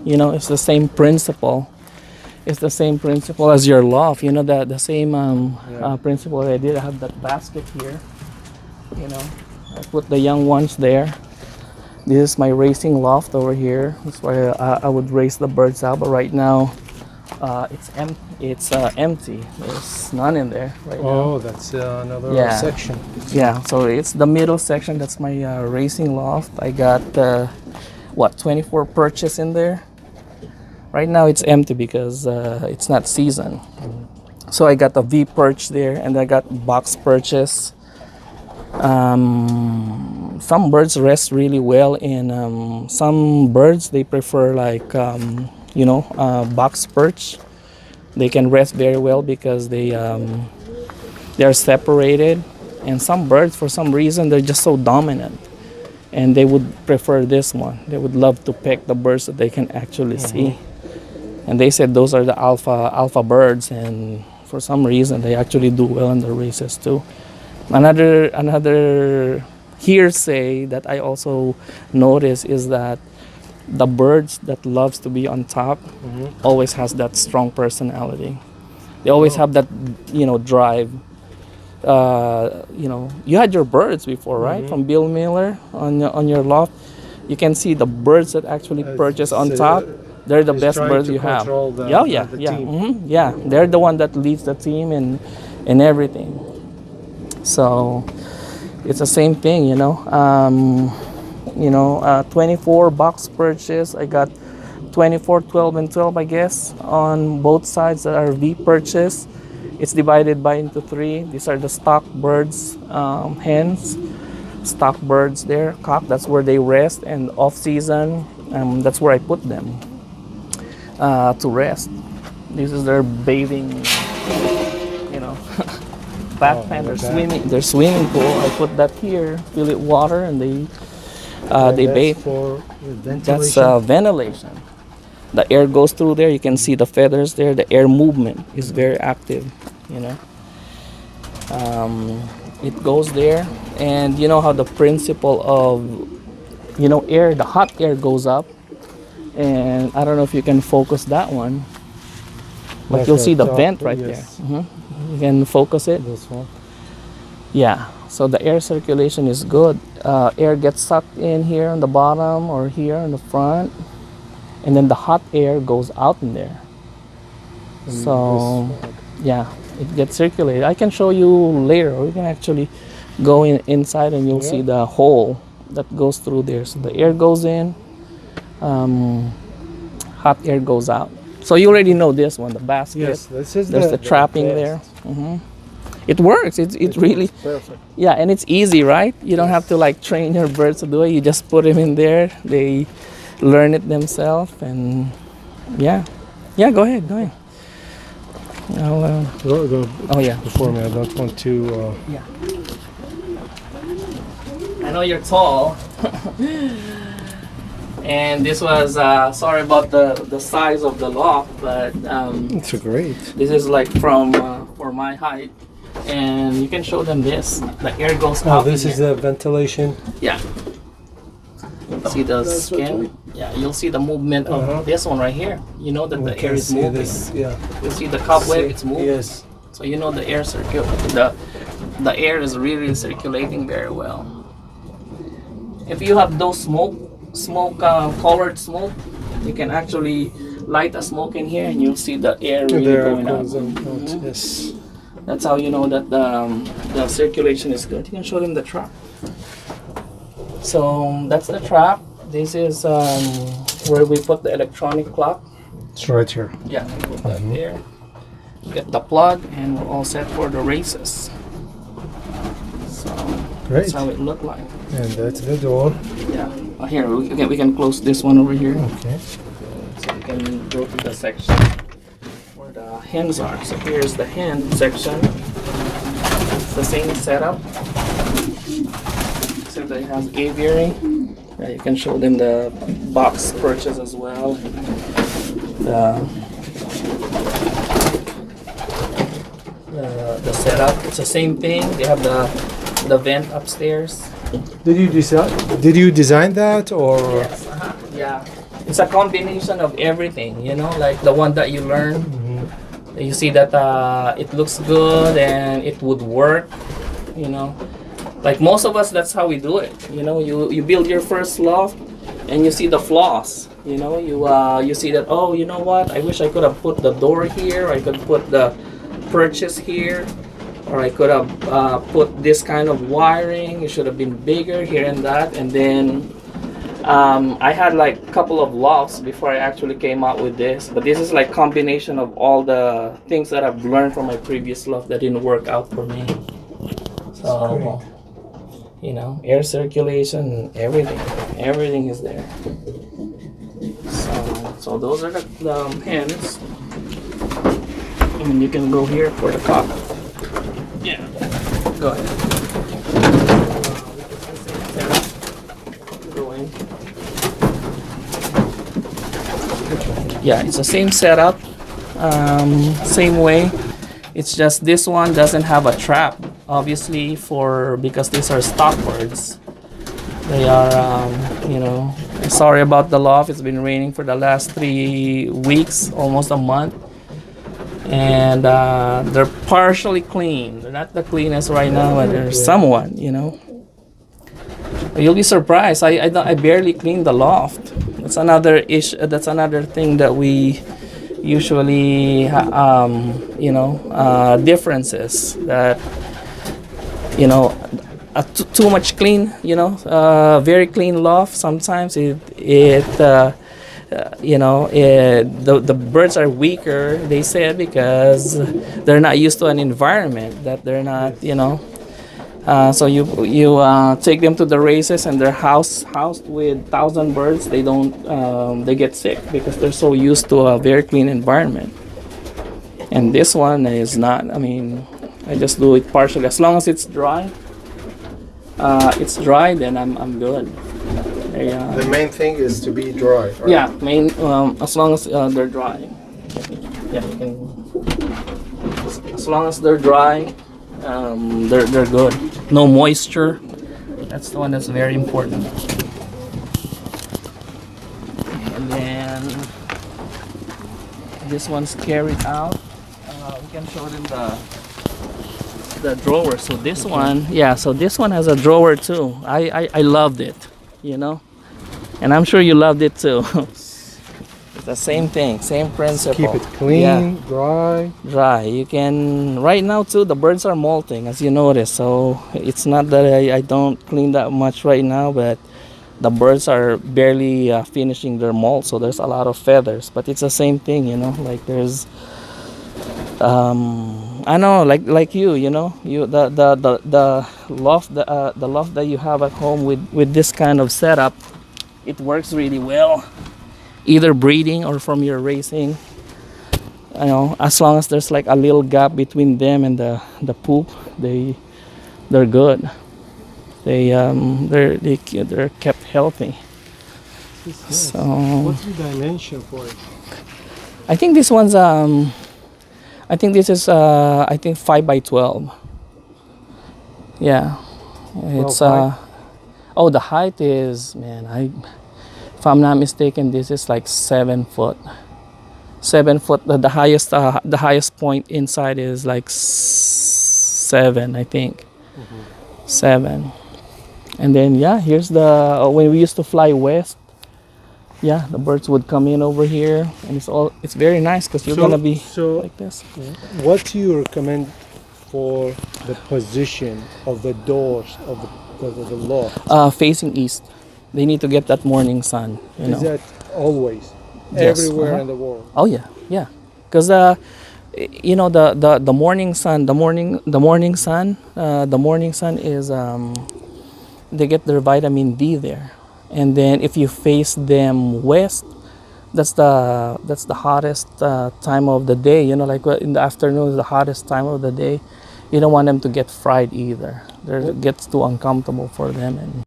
You know, it's the same principle. It's the same principle as your loft. You know, the same principle I did. I have that basket here. You know, I put the young ones there. This is my racing loft over here. That's where I would raise the birds out. But right now, it's empty. There's none in there right now. Oh, that's another section. Yeah, so it's the middle section. That's my racing loft. I got 24 perches in there. Right now it's empty because it's not season. So I got a V perch there, and I got box perches. Some birds rest really well, and some birds they prefer like box perch. They can rest very well because they are separated, and some birds for some reason they're just so dominant, and they would prefer this one. They would love to pick the birds that they can actually see, and they said those are the alpha birds, and for some reason they actually do well in the races too. Another hearsay that I also notice is that the birds that loves to be on top always has that strong personality. They always have that, drive. You had your birds before, right? From Bill Miller on your loft. You can see the birds that actually perches on top. They're the best birds you have. Yeah. They're the one that leads the team and everything. So it's the same thing, 24 box perches. I got 24, 12, and 12, I guess, on both sides that are V perches. It's divided into three. These are the stock birds, hens, stock birds there, cock. That's where they rest, and off season, that's where I put them to rest. This is their bathing, bath pan. Their swimming pool. I put that here, fill it water, and they bathe. For ventilation. That's ventilation. The air goes through there. You can see the feathers there. The air movement is very active. It goes there, and you know how the principle of air, the hot air goes up, and I don't know if you can focus that one, but you'll see the vent right there. You can focus it. This one. Yeah, so the air circulation is good. Air gets sucked in here on the bottom or here in the front, and then the hot air goes out in there. So yeah, it gets circulated. I can show you later, or you can actually go inside and you'll see the hole that goes through there. So the air goes in, hot air goes out. So you already know this one, the basket. Yes, this is There's the trapping there. It works. It's really perfect. Yeah, and it's easy, right? You don't have to train your birds to do it. You just put them in there. They learn it themselves, and yeah. Go ahead. I'll, Go oh yeah. before me. I don't want to. Yeah. I know you're tall. And this was sorry about the size of the loft, but It's great. this is from for my height, and you can show them this. The air goes Oh, out. this in is here. the ventilation. Yeah. See the skin? Yeah, you'll see the movement of this one right here. You know that We the air can is see moving. this. Yeah. You'll see the cobweb, it's moving. Yes. So you know the air the air is really circulating very well. If you have those colored smoke, you can actually light a smoke in here, and you'll see the air really There going out. goes out. Yes. That's how you know that the circulation is good. You can show them the trap. So that's the trap. This is where we put the electronic clock. It's right here. Yeah, we put that there. Get the plug, and we're all set for the races. So Great. that's how it looked like. And that's the door. Yeah. Here we can close this one over here. Okay. So we can go to the section where the hens are. So here's the hen section. It's the same setup, except that it has aviary. Yeah, you can show them the box perches as well. The setup. It's the same thing. They have the vent upstairs. Did you design that or? Yes. Yeah. it's a combination of everything, you know, like the one that you learn. You see that it looks good and it would work, you know. Like most of us, that's how we do it. You know, you build your first loft and you see the flaws. You know, you see that, oh, you know what? I wish I could have put the door here. I could put the purchase here, or I could have put this kind of wiring. It should have been bigger here and that. And then I had like a couple of lofts before I actually came out with this. But this is like combination of all the things that I've learned from my previous loft that didn't work out for me. So, you know, air circulation, everything is there. So those are the hens. I mean, you can go here for the cock. Yeah, go ahead. Go in. Yeah, it's the same setup, same way. It's just this one doesn't have a trap, obviously, because these are stock birds. They are, you know, sorry about the loft. It's been raining for the last 3 weeks, almost a month. And they're partially clean. They're not the cleanest right now, but they're somewhat, you know. You'll be surprised. I barely cleaned the loft. That's another issue. That's another thing that we usually, you know, differences that, you know, too much clean, you know, very clean loft. Sometimes you know, the birds are weaker, they said, because they're not used to an environment that they're not, you know. So you take them to the races and they're housed with 1,000 birds. They don't, they get sick because they're so used to a very clean environment. And this one is not. I mean, I just do it partially. As long as it's dry, then I'm good. The main thing is to be dry, right? Yeah, as long as they're dry. Yeah, you can, as long as they're dry, they're good. No moisture. That's the one that's very important. And then this one's carried out. We can show them the drawer. So this one, yeah. So this one has a drawer too. I loved it, you know, and I'm sure you loved it too. It's the same thing, same principle. Keep it clean, dry. You can, right now too, the birds are molting, as you notice. So it's not that I don't clean that much right now, but the birds are barely finishing their molt. So there's a lot of feathers, but it's the same thing, you know, like there's, I know, like you know, the loft, the loft that you have at home with this kind of setup, it works really well. Either breeding or from your racing, you know, as long as there's like a little gap between them and the poop, they're good. They're kept healthy. So what's the dimension for it? I think this one's I think this is 5 by 12. Yeah, it's oh, the height is, man, if I'm not mistaken, this is like 7 foot. 7 foot. The highest point inside is like 7, I think. 7. And then yeah, here's the when we used to fly west. Yeah, the birds would come in over here, and it's very nice because you're gonna be like this. What do you recommend for the position of the doors of the loft? Facing east. They need to get that morning sun. You know. Is that always? Yes, Everywhere in the world? Oh yeah, yeah. Because you know, the morning sun, the morning sun is they get their vitamin D there, and then if you face them west, that's the hottest time of the day. You know, like in the afternoon is the hottest time of the day. You don't want them to get fried either. It gets too uncomfortable for them. And